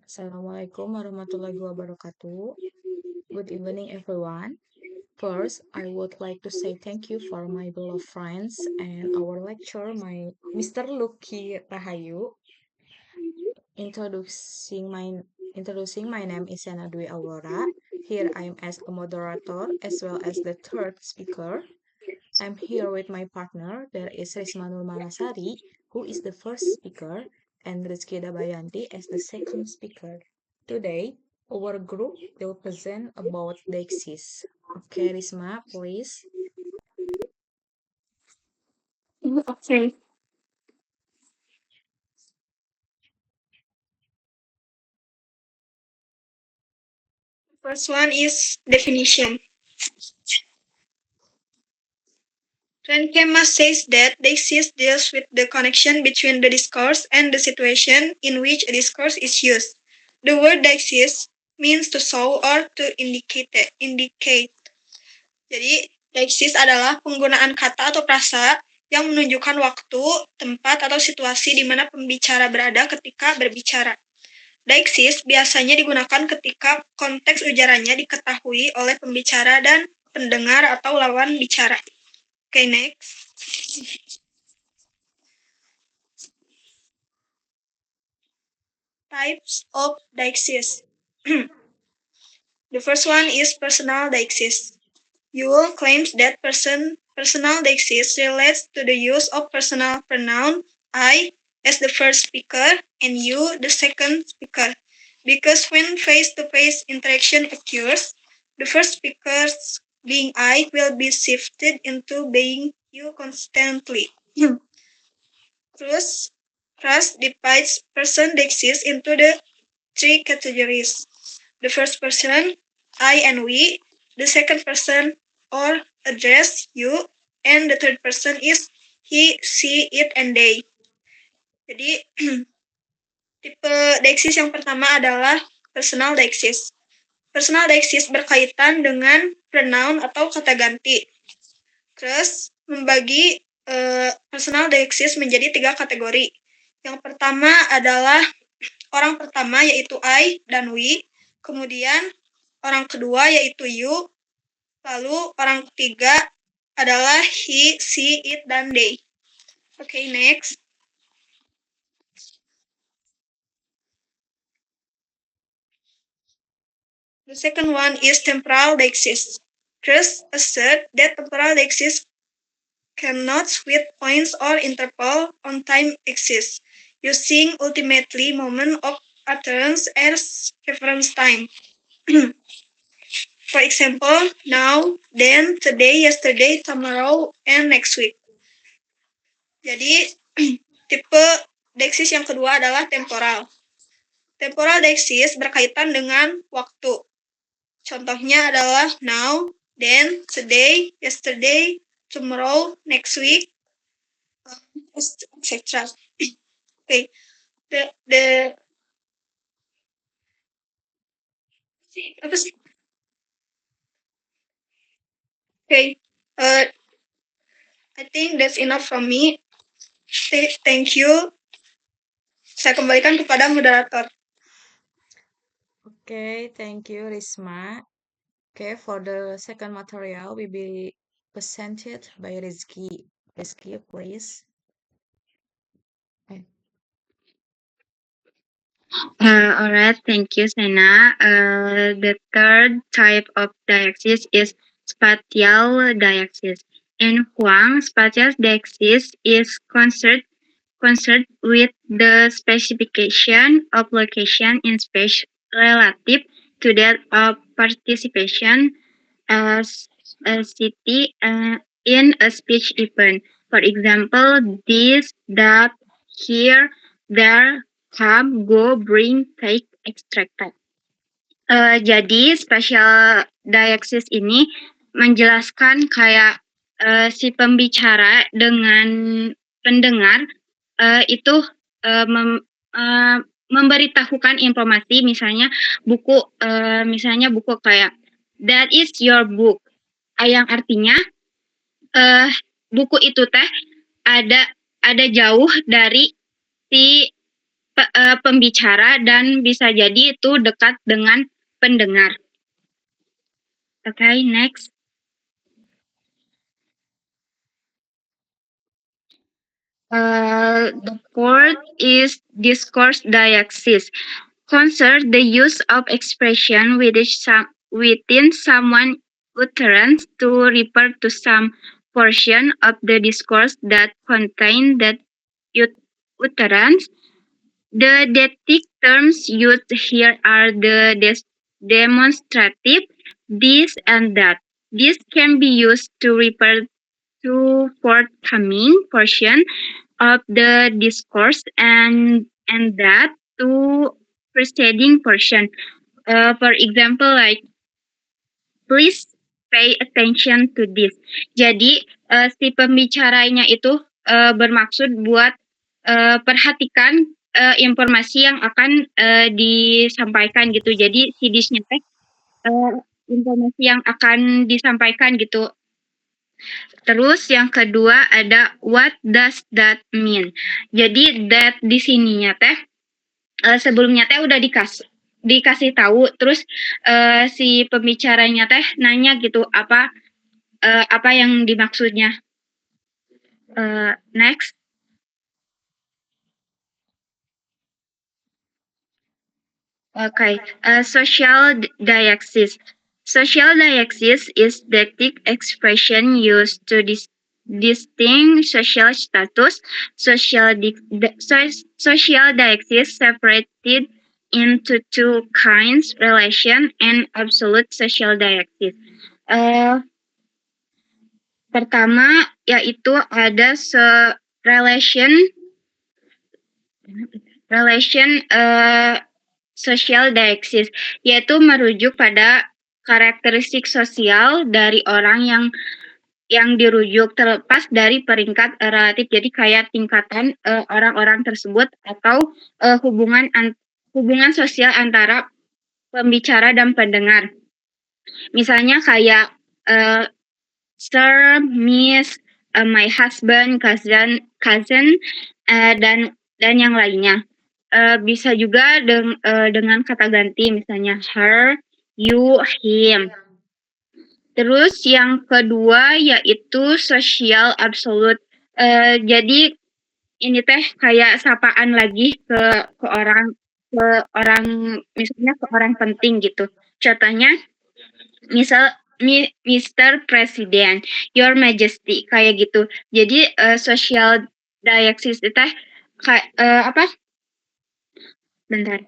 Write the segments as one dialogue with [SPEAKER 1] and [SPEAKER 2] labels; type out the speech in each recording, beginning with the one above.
[SPEAKER 1] Assalamualaikum warahmatullahi wabarakatuh. Good evening, everyone. First, I would like to say thank you for my beloved friends and our lecturer, my Mr. Lucky Rahayu. Introducing my name is Yana Dwi Aurora. Here I am as a moderator as well as the third speaker. I'm here with my partner. There is Rismanul Malasari, who is the first speaker, and Rizky Dabayanti as the second speaker. Today, our group will present about Dexis. Okay, Risma, please.
[SPEAKER 2] Okay. First one is definition. Renkema says that deixis deals with the connection between the discourse and the situation in which a discourse is used. The word deixis means to show or to indicate. Jadi, deixis adalah penggunaan kata atau frasa yang menunjukkan waktu, tempat, atau situasi di mana pembicara berada ketika berbicara. Deixis biasanya digunakan ketika konteks ujarannya diketahui oleh pembicara dan pendengar atau lawan bicara. Okay, next. Types of deixis. The first one is personal deixis. Yule claims that personal deixis relates to the use of personal pronoun I as the first speaker and you the second speaker. Because when face-to-face interaction occurs, the first speaker, being I, will be shifted into being you constantly. Cruz divides person deixis into the three categories. The first person, I and we. The second person, or address, you. And the third person is he, she, it, and they. Jadi, tipe deixis yang pertama adalah personal deixis. Personal deixis berkaitan dengan pronoun atau kata ganti. Terus membagi personal deixis menjadi 3 kategori. Yang pertama adalah orang pertama yaitu I dan we, kemudian orang kedua yaitu you, lalu orang ketiga adalah he, she, it, dan they. Okay, next. The second one is temporal deixis. Cruz assert that temporal deixis cannot with points or interval on time axis, using ultimately moment of utterance as reference time. For example, now, then, today, yesterday, tomorrow, and next week. Jadi, tipe deixis yang kedua adalah temporal. Temporal deixis berkaitan dengan waktu. Contohnya adalah now, then, today, yesterday, tomorrow, next week, etc. Okay. Apa sih? Okay. I think that's enough from me. Thank you. Saya kembalikan kepada moderator.
[SPEAKER 1] Okay, thank you, Risma. Okay, for the second material will be presented by Rizky. Rizky, please.
[SPEAKER 3] All right, thank you, Sena. The third type of deixis is spatial deixis. In Huang, spatial deixis is concerned with the specification of location in space relative to that of participation as a city in a speech event. For example, this, that, here, there, come, go, bring, take, etc. Jadi spatial deixis ini menjelaskan kayak si pembicara dengan pendengar itu memberitahukan informasi, misalnya buku kayak that is your book, yang artinya buku itu teh ada jauh dari si pembicara dan bisa jadi itu dekat dengan pendengar. Okay, next. The fourth is discourse diaxis. Concern the use of expression within someone utterance to refer to some portion of the discourse that contain that utterance. The detic terms used here are the demonstrative, this and that. This can be used to refer to forthcoming portion of the discourse and that to preceding portion. For example, like please pay attention to this. Jadi si pembicaranya itu bermaksud buat perhatikan informasi yang akan disampaikan gitu. Jadi si this-nya teh informasi yang akan disampaikan gitu. Terus yang kedua ada what does that mean? Jadi that di sininya teh sebelumnya teh udah dikasih tahu, terus si pembicaranya teh nanya gitu apa yang dimaksudnya. Next. Okay, social diaxis. Social diaxis is the expression used to distinguish social status. Social diaxis separated into two kinds, relation and absolute social diaxis. Pertama yaitu ada relation social diaxis, yaitu merujuk pada karakteristik sosial dari orang yang dirujuk terlepas dari peringkat relatif. Jadi kayak tingkatan orang-orang tersebut atau hubungan sosial antara pembicara dan pendengar. Misalnya kayak Sir, Miss, my husband, cousin, dan yang lainnya. Bisa juga dengan kata ganti, misalnya her, you, him. Terus yang kedua yaitu social absolute. Jadi ini teh kayak sapaan lagi ke orang misalnya ke orang penting gitu. Contohnya misal Mr. President, Your Majesty, kayak gitu. Jadi social diaxis itu teh kayak apa? Bentar.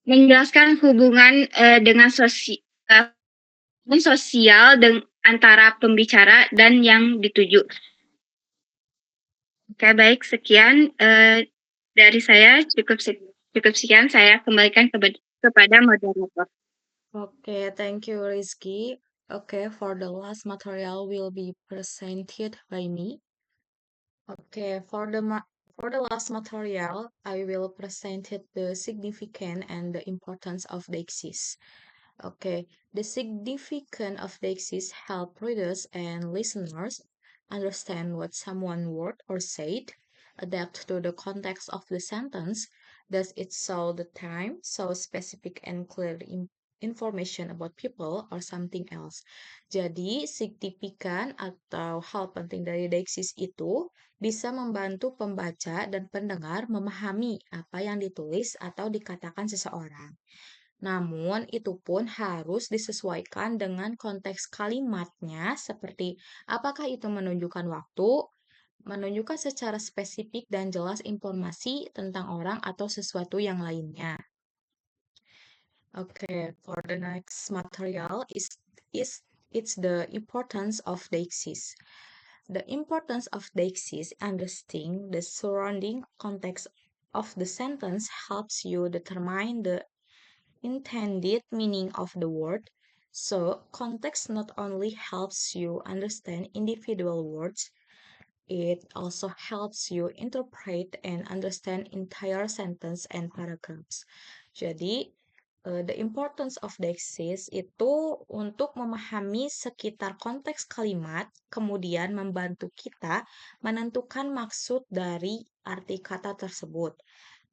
[SPEAKER 3] Menjelaskan hubungan dengan sosial antara pembicara dan yang dituju. Oke, baik, sekian dari saya, cukup sekian, saya kembalikan kepada moderator.
[SPEAKER 1] Okay, thank you, Rizky. Okay, for the last material will be presented by me. Okay, for the last material, I will present it the significance and the importance of Deixis. Okay, the significance of Deixis help readers and listeners understand what someone word or said, adapt to the context of the sentence. Does it show the time, so specific and clear information about people or something else. Jadi, signifikan atau hal penting dari Deixis itu bisa membantu pembaca dan pendengar memahami apa yang ditulis atau dikatakan seseorang. Namun, itu pun harus disesuaikan dengan konteks kalimatnya, seperti apakah itu menunjukkan waktu, menunjukkan secara spesifik dan jelas informasi tentang orang atau sesuatu yang lainnya. Okay, for the next material it's the importance of deixis. The importance of deixis, understanding the surrounding context of the sentence helps you determine the intended meaning of the word. So, context not only helps you understand individual words, It also helps you interpret and understand entire sentence and paragraphs. Jadi, the importance of Dexis itu untuk memahami sekitar konteks kalimat, kemudian membantu kita menentukan maksud dari arti kata tersebut.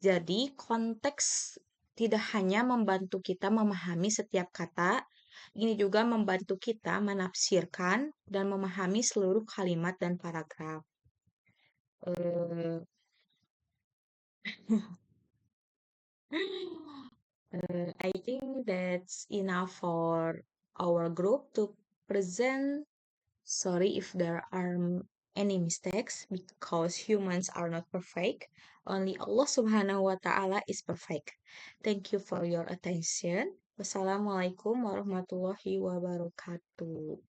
[SPEAKER 1] Jadi, konteks tidak hanya membantu kita memahami setiap kata, ini juga membantu kita menafsirkan dan memahami seluruh kalimat dan paragraf. Uh, I think that's enough for our group to present. Sorry if there are any mistakes because humans are not perfect. Only Allah Subhanahu wa Ta'ala is perfect. Thank you for your attention. Wassalamualaikum warahmatullahi wabarakatuh.